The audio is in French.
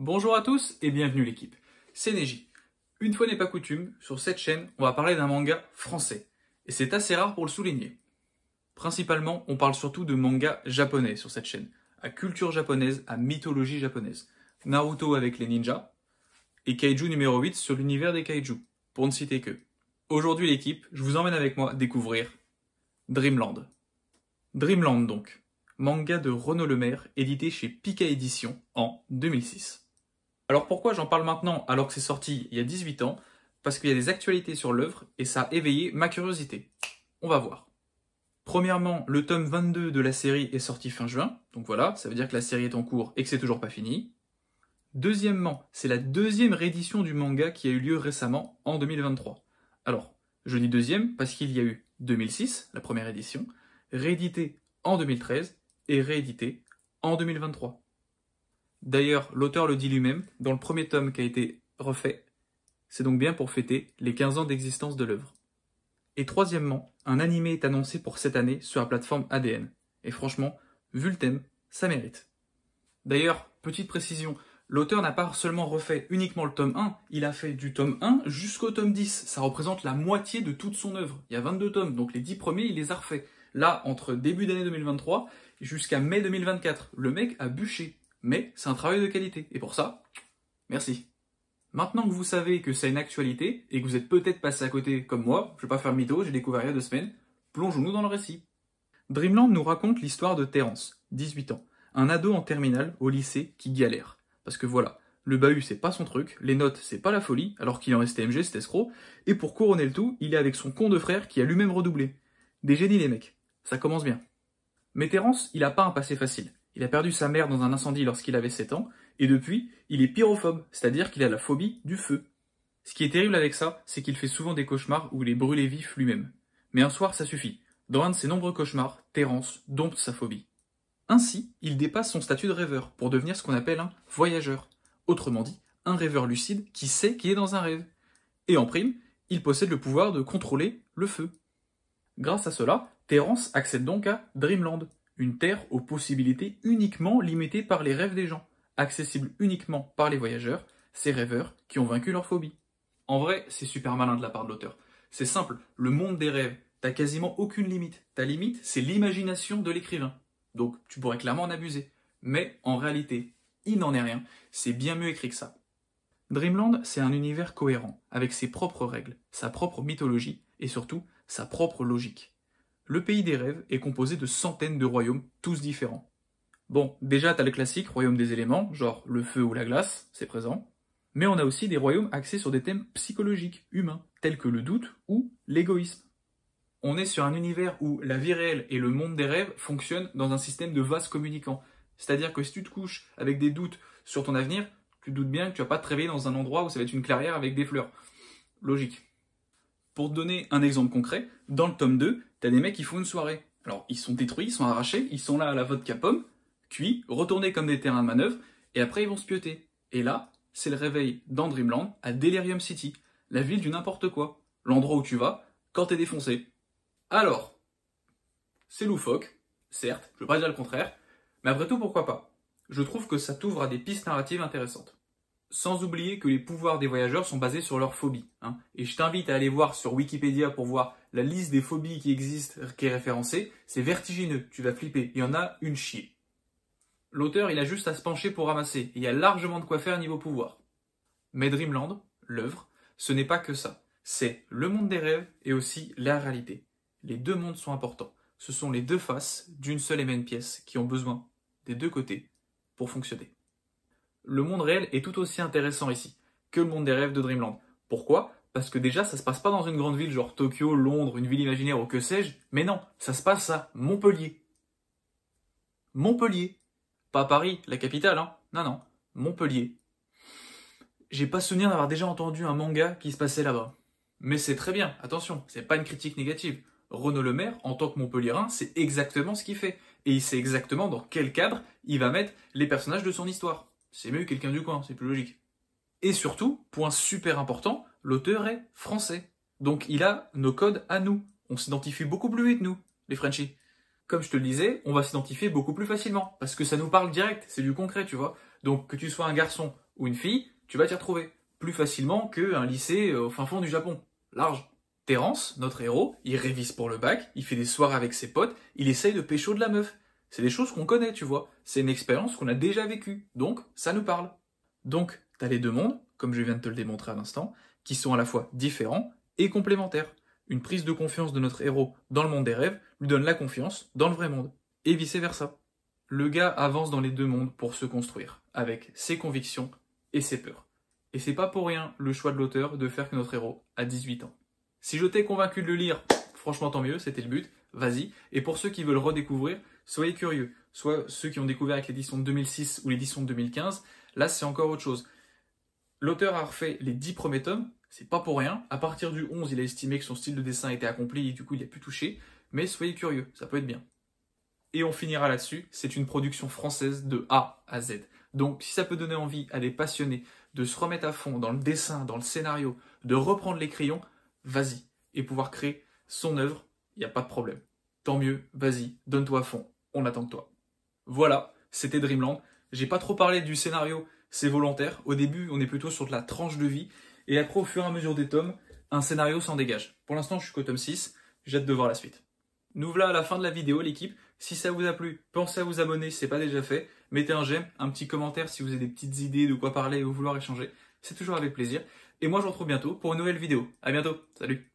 Bonjour à tous et bienvenue l'équipe, c'est Neji. Une fois n'est pas coutume, sur cette chaîne, on va parler d'un manga français. Et c'est assez rare pour le souligner. Principalement, on parle surtout de manga japonais sur cette chaîne, à culture japonaise, à mythologie japonaise. Naruto avec les ninjas, et Kaiju numéro 8 sur l'univers des Kaiju, pour ne citer que. Aujourd'hui l'équipe, je vous emmène avec moi découvrir Dreamland. Dreamland donc, manga de Renaud Lemaire, édité chez Pika Éditions en 2006. Alors pourquoi j'en parle maintenant alors que c'est sorti il y a 18 ans? Parce qu'il y a des actualités sur l'œuvre et ça a éveillé ma curiosité. On va voir. Premièrement, le tome 22 de la série est sorti fin juin, donc voilà, ça veut dire que la série est en cours et que c'est toujours pas fini. Deuxièmement, c'est la deuxième réédition du manga qui a eu lieu récemment en 2023. Alors, je dis deuxième parce qu'il y a eu 2006, la première édition, réédité en 2013 et réédité en 2023. D'ailleurs, l'auteur le dit lui-même, dans le premier tome qui a été refait, c'est donc bien pour fêter les 15 ans d'existence de l'œuvre. Et troisièmement, un animé est annoncé pour cette année sur la plateforme ADN. Et franchement, vu le thème, ça mérite. D'ailleurs, petite précision, l'auteur n'a pas seulement refait uniquement le tome 1, il a fait du tome 1 jusqu'au tome 10. Ça représente la moitié de toute son œuvre. Il y a 22 tomes, donc les 10 premiers, il les a refaits. Là, entre début d'année 2023 jusqu'à mai 2024, le mec a bûché. Mais c'est un travail de qualité, et pour ça, merci. Maintenant que vous savez que c'est une actualité, et que vous êtes peut-être passé à côté comme moi, je vais pas faire mytho, j'ai découvert il y a 2 semaines, plongeons-nous dans le récit. Dreamland nous raconte l'histoire de Terence, 18 ans, un ado en terminale au lycée qui galère. Parce que voilà, le bahut c'est pas son truc, les notes c'est pas la folie, alors qu'il est en STMG, c'est escroc, et pour couronner le tout, il est avec son con de frère qui a lui-même redoublé. Des génies les mecs, ça commence bien. Mais Terence, il a pas un passé facile. Il a perdu sa mère dans un incendie lorsqu'il avait 7 ans, et depuis, il est pyrophobe, c'est-à-dire qu'il a la phobie du feu. Ce qui est terrible avec ça, c'est qu'il fait souvent des cauchemars où il est brûlé vif lui-même. Mais un soir, ça suffit. Dans un de ses nombreux cauchemars, Terence dompte sa phobie. Ainsi, il dépasse son statut de rêveur pour devenir ce qu'on appelle un voyageur. Autrement dit, un rêveur lucide qui sait qu'il est dans un rêve. Et en prime, il possède le pouvoir de contrôler le feu. Grâce à cela, Terence accède donc à Dreamland, une terre aux possibilités uniquement limitées par les rêves des gens, accessible uniquement par les voyageurs, ces rêveurs qui ont vaincu leur phobie. En vrai, c'est super malin de la part de l'auteur. C'est simple, le monde des rêves, t'as quasiment aucune limite. Ta limite, c'est l'imagination de l'écrivain. Donc tu pourrais clairement en abuser. Mais en réalité, il n'en est rien, c'est bien mieux écrit que ça. Dreamland, c'est un univers cohérent, avec ses propres règles, sa propre mythologie et surtout sa propre logique. Le pays des rêves est composé de centaines de royaumes, tous différents. Bon, déjà t'as le classique royaume des éléments, genre le feu ou la glace, c'est présent. Mais on a aussi des royaumes axés sur des thèmes psychologiques, humains, tels que le doute ou l'égoïsme. On est sur un univers où la vie réelle et le monde des rêves fonctionnent dans un système de vases communicants. C'est-à-dire que si tu te couches avec des doutes sur ton avenir, tu te doutes bien que tu vas pas te réveiller dans un endroit où ça va être une clairière avec des fleurs. Logique. Pour te donner un exemple concret, dans le tome 2, t'as des mecs qui font une soirée. Alors, ils sont détruits, ils sont arrachés, ils sont là à la vodka pomme, cuits, retournés comme des terrains de manœuvre, et après ils vont se pioter. Et là, c'est le réveil dans Dreamland, à Delirium City, la ville du n'importe quoi, l'endroit où tu vas quand t'es défoncé. Alors, c'est loufoque, certes, je veux pas dire le contraire, mais après tout, pourquoi pas? Je trouve que ça t'ouvre à des pistes narratives intéressantes. Sans oublier que les pouvoirs des voyageurs sont basés sur leur phobie. Et je t'invite à aller voir sur Wikipédia pour voir la liste des phobies qui existent, qui est référencée. C'est vertigineux, tu vas flipper, il y en a une chier. L'auteur, il a juste à se pencher pour ramasser, et il y a largement de quoi faire niveau pouvoir. Mais Dreamland, l'œuvre, ce n'est pas que ça. C'est le monde des rêves et aussi la réalité. Les deux mondes sont importants. Ce sont les deux faces d'une seule et même pièce qui ont besoin des deux côtés pour fonctionner. Le monde réel est tout aussi intéressant ici que le monde des rêves de Dreamland. Pourquoi? Parce que déjà, ça se passe pas dans une grande ville genre Tokyo, Londres, une ville imaginaire ou que sais-je, mais non, ça se passe à Montpellier. Montpellier. Pas Paris, la capitale, hein. Non, Montpellier. J'ai pas souvenir d'avoir déjà entendu un manga qui se passait là-bas. Mais c'est très bien, attention, c'est pas une critique négative. Renaud Lemaire, en tant que Montpellierin, c'est exactement ce qu'il fait. Et il sait exactement dans quel cadre il va mettre les personnages de son histoire. C'est mieux que quelqu'un du coin, c'est plus logique. Et surtout, point super important, l'auteur est français. Donc il a nos codes à nous. On s'identifie beaucoup plus vite, nous, les Frenchies. Comme je te le disais, on va s'identifier beaucoup plus facilement, parce que ça nous parle direct, c'est du concret, tu vois. Donc que tu sois un garçon ou une fille, tu vas t'y retrouver plus facilement qu'un lycée au fin fond du Japon. Large. Terence, notre héros, il révise pour le bac, il fait des soirées avec ses potes, il essaye de pécho de la meuf. C'est des choses qu'on connaît, tu vois. C'est une expérience qu'on a déjà vécue. Donc, ça nous parle. Donc, t'as les deux mondes, comme je viens de te le démontrer à l'instant, qui sont à la fois différents et complémentaires. Une prise de confiance de notre héros dans le monde des rêves lui donne la confiance dans le vrai monde. Et vice-versa. Le gars avance dans les deux mondes pour se construire, avec ses convictions et ses peurs. Et c'est pas pour rien le choix de l'auteur de faire que notre héros a 18 ans. Si je t'ai convaincu de le lire, franchement tant mieux, c'était le but, vas-y. Et pour ceux qui veulent redécouvrir, soyez curieux. Soit ceux qui ont découvert avec l'édition de 2006 ou l'édition de 2015, là c'est encore autre chose. L'auteur a refait les 10 premiers tomes, c'est pas pour rien. À partir du 11, il a estimé que son style de dessin était accompli et du coup il a pu toucher. Mais soyez curieux, ça peut être bien. Et on finira là-dessus, c'est une production française de A à Z. Donc si ça peut donner envie à des passionnés de se remettre à fond dans le dessin, dans le scénario, de reprendre les crayons, vas-y. Et pouvoir créer son œuvre, il n'y a pas de problème. Tant mieux, vas-y, donne-toi à fond, on attend de toi. Voilà, c'était Dreamland. J'ai pas trop parlé du scénario, c'est volontaire. Au début, on est plutôt sur de la tranche de vie. Et après, au fur et à mesure des tomes, un scénario s'en dégage. Pour l'instant, je suis qu'au tome 6, j'ai hâte de voir la suite. Nous voilà à la fin de la vidéo, l'équipe. Si ça vous a plu, pensez à vous abonner si ce n'est pas déjà fait. Mettez un j'aime, un petit commentaire si vous avez des petites idées de quoi parler ou vouloir échanger. C'est toujours avec plaisir. Et moi, je vous retrouve bientôt pour une nouvelle vidéo. À bientôt, salut!